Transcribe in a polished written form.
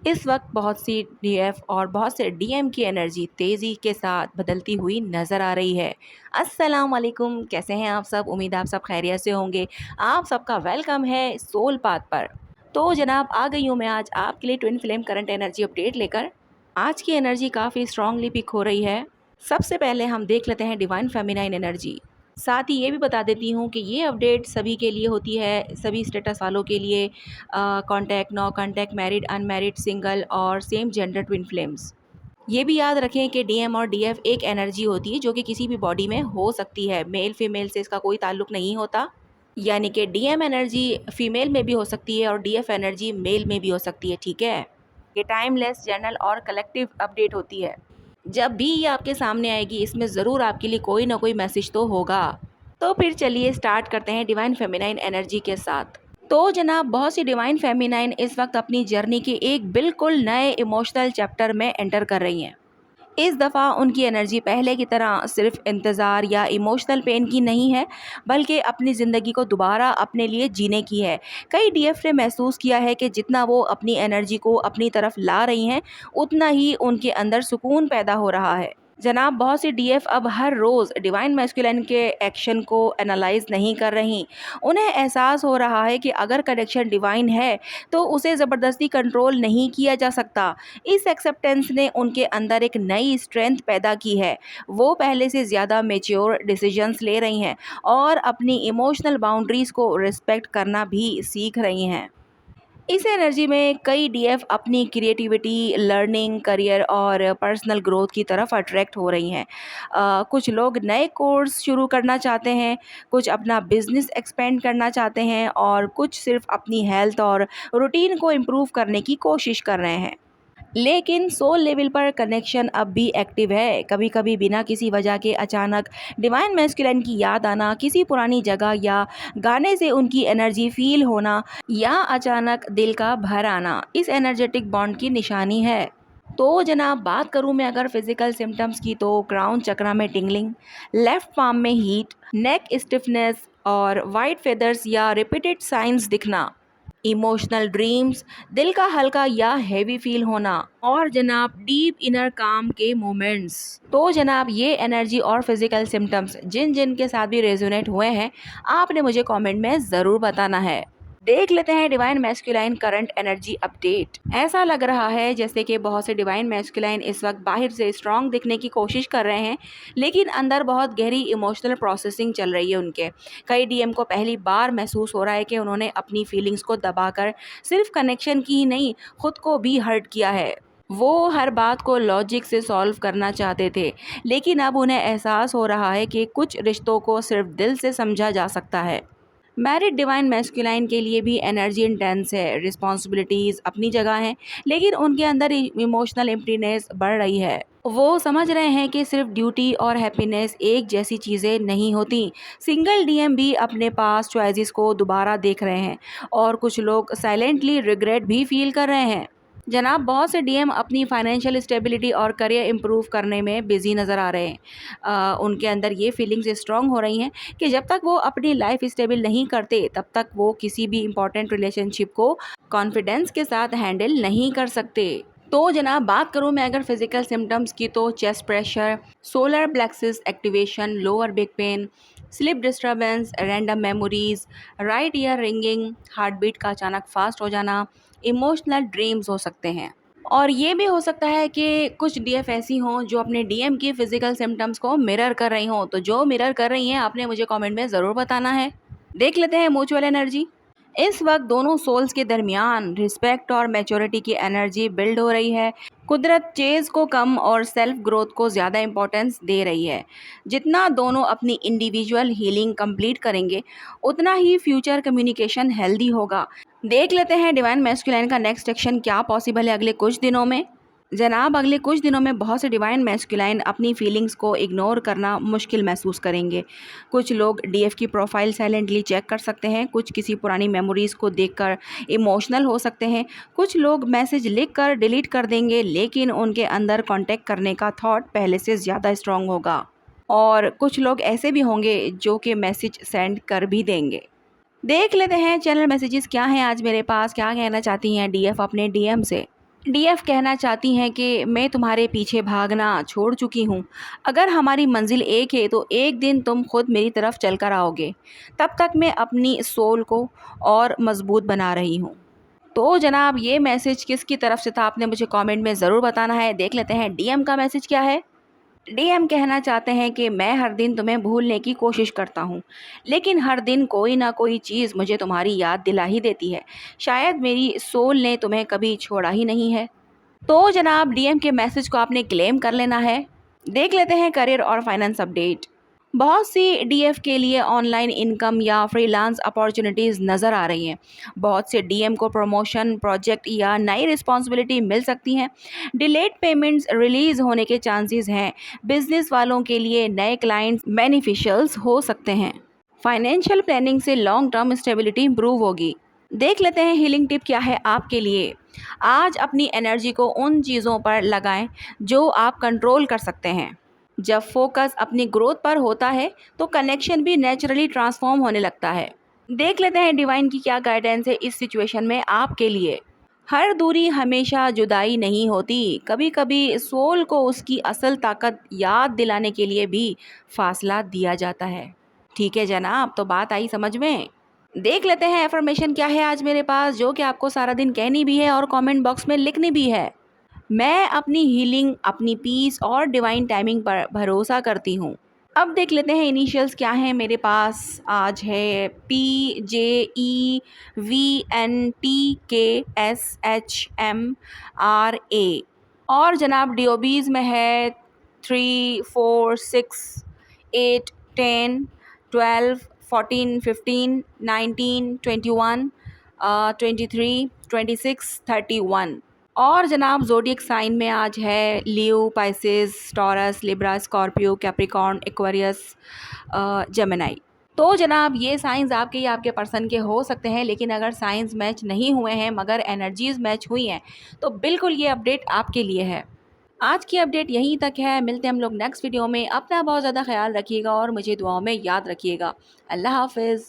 इस वक्त बहुत सी डीएफ और बहुत से डीएम की एनर्जी तेज़ी के साथ बदलती हुई नज़र आ रही है। अस्सलाम वालेकुम, कैसे हैं आप सब? उम्मीद है आप सब खैरियत से होंगे। आप सबका वेलकम है सोल पाथ पर। तो जनाब आ गई हूँ मैं आज आपके लिए twin flame current energy update लेकर। आज की एनर्जी काफ़ी स्ट्रांगली पिक हो रही है। सबसे पहले हम देख लेते हैं डिवाइन फेमिनाइन एनर्जी। साथ ही ये भी बता देती हूँ कि ये अपडेट सभी के लिए होती है, सभी स्टेटस वालों के लिए, contact, no contact, married, unmarried, single और सेम जेंडर ट्विन फ्लेम्स। ये भी याद रखें कि डीएम और डीएफ एक एनर्जी होती है जो कि किसी भी बॉडी में हो सकती है, मेल फीमेल से इसका कोई ताल्लुक नहीं होता। यानी कि डीएम एनर्जी फीमेल में भी हो सकती है और डीएफ एनर्जी मेल में भी हो सकती है, ठीक है। ये टाइमलेस, जनरल और कलेक्टिव अपडेट होती है। जब भी ये आपके सामने आएगी इसमें ज़रूर आपके लिए कोई ना कोई मैसेज तो होगा। तो फिर चलिए स्टार्ट करते हैं डिवाइन फेमिनाइन एनर्जी के साथ। तो जनाब बहुत सी डिवाइन फेमिनाइन इस वक्त अपनी जर्नी के एक बिल्कुल नए इमोशनल चैप्टर में एंटर कर रही हैं। इस दफ़ा उनकी एनर्जी पहले की तरह सिर्फ इंतज़ार या इमोशनल पेन की नहीं है, बल्कि अपनी ज़िंदगी को दोबारा अपने लिए जीने की है। कई डीएफ ने महसूस किया है कि जितना वो अपनी एनर्जी को अपनी तरफ ला रही हैं, उतना ही उनके अंदर सुकून पैदा हो रहा है। जनाब बहुत सी डीएफ अब हर रोज़ डिवाइन मैस्कुलिन के एक्शन को एनालाइज नहीं कर रही। उन्हें एहसास हो रहा है कि अगर कनेक्शन डिवाइन है तो उसे ज़बरदस्ती कंट्रोल नहीं किया जा सकता। इस एक्सेप्टेंस ने उनके अंदर एक नई स्ट्रेंथ पैदा की है। वो पहले से ज़्यादा मेच्योर डिसीजंस ले रही हैं और अपनी इमोशनल बाउंड्रीज़ को रिस्पेक्ट करना भी सीख रही हैं। इस एनर्जी में कई डीएफ अपनी क्रिएटिविटी, लर्निंग, करियर और पर्सनल ग्रोथ की तरफ अट्रैक्ट हो रही हैं। कुछ लोग नए कोर्स शुरू करना चाहते हैं, कुछ अपना बिजनेस एक्सपेंड करना चाहते हैं और कुछ सिर्फ अपनी हेल्थ और रूटीन को इम्प्रूव करने की कोशिश कर रहे हैं। लेकिन सोल लेवल पर कनेक्शन अब भी एक्टिव है। कभी कभी बिना किसी वजह के अचानक डिवाइन मैस्कुलिन की याद आना, किसी पुरानी जगह या गाने से उनकी एनर्जी फील होना या अचानक दिल का भर आना इस एनर्जेटिक बॉन्ड की निशानी है। तो जनाब बात करूं मैं अगर फिजिकल सिम्टम्स की, तो क्राउन चक्रा में टिंगलिंग, लेफ्ट पाम में हीट, नेक स्टिफनेस और वाइट फेदर्स या रिपीटेड साइंस दिखना, इमोशनल ड्रीम्स, दिल का हल्का या हैवी फील होना और जनाब डीप इनर काम के मोमेंट्स। तो जनाब ये एनर्जी और फिजिकल सिम्टम्स जिन जिन के साथ भी रेजोनेट हुए हैं, आपने मुझे कमेंट में ज़रूर बताना है। देख लेते हैं divine masculine current energy update. ऐसा लग रहा है जैसे कि बहुत से डिवाइन मैस्कुलाइन इस वक्त बाहर से स्ट्रांग दिखने की कोशिश कर रहे हैं, लेकिन अंदर बहुत गहरी इमोशनल प्रोसेसिंग चल रही है उनके। कई डीएम को पहली बार महसूस हो रहा है कि उन्होंने अपनी फीलिंग्स को दबाकर सिर्फ कनेक्शन की ही नहीं, खुद को भी हर्ट किया है। वो हर बात को लॉजिक से सॉल्व करना चाहते थे, लेकिन अब उन्हें एहसास हो रहा है कि कुछ रिश्तों को सिर्फ दिल से समझा जा सकता है। मैरिड डिवाइन मैस्कुलाइन के लिए भी एनर्जी इंटेंस है। रिस्पॉन्सिबिलिटीज़ अपनी जगह हैं, लेकिन उनके अंदर इमोशनल एम्प्टीनेस बढ़ रही है। वो समझ रहे हैं कि सिर्फ ड्यूटी और हैप्पीनेस एक जैसी चीज़ें नहीं होती। सिंगल डीएम भी अपने पास चॉइसेस को दोबारा देख रहे हैं और कुछ लोग साइलेंटली रिग्रेट भी फील कर रहे हैं। जनाब बहुत से डीएम अपनी फाइनेंशियल स्टेबिलिटी और करियर इंप्रूव करने में बिजी नज़र आ रहे हैं। उनके अंदर ये फीलिंग्स स्ट्रांग हो रही हैं कि जब तक वो अपनी लाइफ स्टेबल नहीं करते, तब तक वो किसी भी इम्पोर्टेंट रिलेशनशिप को कॉन्फिडेंस के साथ हैंडल नहीं कर सकते। तो जनाब बात करूँ मैं अगर फिजिकल सिम्टम्स की, तो chest pressure, solar plexus activation, lower back pain, sleep disturbance, random memories, right ear ringing, heart beat का अचानक फास्ट हो जाना, इमोशनल ड्रीम्स हो सकते हैं। और ये भी हो सकता है कि कुछ डीएफ ऐसी हों जो अपने डीएम की फिजिकल सिम्टम्स को मिरर कर रही हों। तो जो मिरर कर रही हैं आपने मुझे कमेंट में ज़रूर बताना है। देख लेते हैं म्यूचुअल एनर्जी। इस वक्त दोनों सोल्स के दरमियान रिस्पेक्ट और मैच्योरिटी की एनर्जी बिल्ड हो रही है। कुदरत चेज को कम और सेल्फ ग्रोथ को ज़्यादा इंपॉर्टेंस दे रही है। जितना दोनों अपनी इंडिविजुअल हीलिंग कंप्लीट करेंगे, उतना ही फ्यूचर कम्युनिकेशन हेल्दी होगा। देख लेते हैं डिवाइन मैस्कुलाइन का नेक्स्ट एक्शन क्या पॉसिबल है अगले कुछ दिनों में। जनाब अगले कुछ दिनों में बहुत से डिवाइन मैस्कुलाइन अपनी फीलिंग्स को इग्नोर करना मुश्किल महसूस करेंगे। कुछ लोग डीएफ की प्रोफाइल साइलेंटली चेक कर सकते हैं, कुछ किसी पुरानी मेमोरीज़ को देखकर इमोशनल हो सकते हैं, कुछ लोग मैसेज लिखकर डिलीट कर देंगे, लेकिन उनके अंदर कांटेक्ट करने का थॉट पहले से ज़्यादा स्ट्रांग होगा। और कुछ लोग ऐसे भी होंगे जो कि मैसेज सेंड कर भी देंगे। देख लेते हैं चैनल मैसेजेस क्या हैं आज मेरे पास, क्या कहना चाहती हैं डीएफ अपने डीएम से। डीएफ कहना चाहती हैं कि मैं तुम्हारे पीछे भागना छोड़ चुकी हूँ। अगर हमारी मंजिल एक है तो एक दिन तुम खुद मेरी तरफ चल कर आओगे। तब तक मैं अपनी सोल को और मजबूत बना रही हूँ। तो जनाब ये मैसेज किसकी तरफ से था आपने मुझे कमेंट में ज़रूर बताना है। देख लेते हैं डीएम का मैसेज क्या है। डीएम कहना चाहते हैं कि मैं हर दिन तुम्हें भूलने की कोशिश करता हूँ, लेकिन हर दिन कोई ना कोई चीज़ मुझे तुम्हारी याद दिला ही देती है। शायद मेरी सोल ने तुम्हें कभी छोड़ा ही नहीं है। तो जनाब डीएम के मैसेज को आपने क्लेम कर लेना है। देख लेते हैं करियर और फाइनेंस अपडेट। बहुत सी डीएफ के लिए ऑनलाइन इनकम या फ्रीलांस अपॉर्चुनिटीज़ नज़र आ रही हैं। बहुत से डीएम को प्रमोशन, प्रोजेक्ट या नई रिस्पॉन्सिबिलिटी मिल सकती हैं। डिलेड पेमेंट्स रिलीज़ होने के चांसेस हैं। बिजनेस वालों के लिए नए क्लाइंट्स बेनिफिशियल्स हो सकते हैं। फाइनेंशियल प्लानिंग से लॉन्ग टर्म स्टेबिलिटी इंप्रूव होगी। देख लेते हैं हीलिंग टिप क्या है आपके लिए। आज अपनी एनर्जी को उन चीज़ों पर लगाएं जो आप कंट्रोल कर सकते हैं। जब फोकस अपनी ग्रोथ पर होता है तो कनेक्शन भी नेचुरली ट्रांसफॉर्म होने लगता है। देख लेते हैं डिवाइन की क्या गाइडेंस है इस सिचुएशन में आपके लिए। हर दूरी हमेशा जुदाई नहीं होती। कभी कभी सोल को उसकी असल ताकत याद दिलाने के लिए भी फासला दिया जाता है। ठीक है जनाब, तो बात आई समझ में। देख लेते हैं एफर्मेशन क्या है आज मेरे पास, जो कि आपको सारा दिन कहनी भी है और कमेंट बॉक्स में लिखनी भी है। मैं अपनी हीलिंग, अपनी पीस और डिवाइन टाइमिंग पर भरोसा करती हूँ। अब देख लेते हैं इनिशियल्स क्या हैं मेरे पास। आज है PJEVNTKSHMRA। और जनाब डीओबीज में है 3, 4, 6, 8, 10, 12, 14, 15, 19, 21, 23, 26, 31। और जनाब ज़ोडिएक साइन में आज है Leo, Pisces, Taurus, Libra, Scorpio, Capricorn, Aquarius, Gemini. तो जनाब ये साइंस आपके या आपके पर्सन के हो सकते हैं, लेकिन अगर साइंस मैच नहीं हुए हैं मगर एनर्जीज़ मैच हुई हैं तो बिल्कुल ये अपडेट आपके लिए है। आज की अपडेट यहीं तक है। मिलते हैं हम लोग नेक्स्ट वीडियो में। अपना बहुत ज़्यादा ख्याल रखिएगा और मुझे दुआओं में याद रखिएगा। अल्लाह हाफिज़।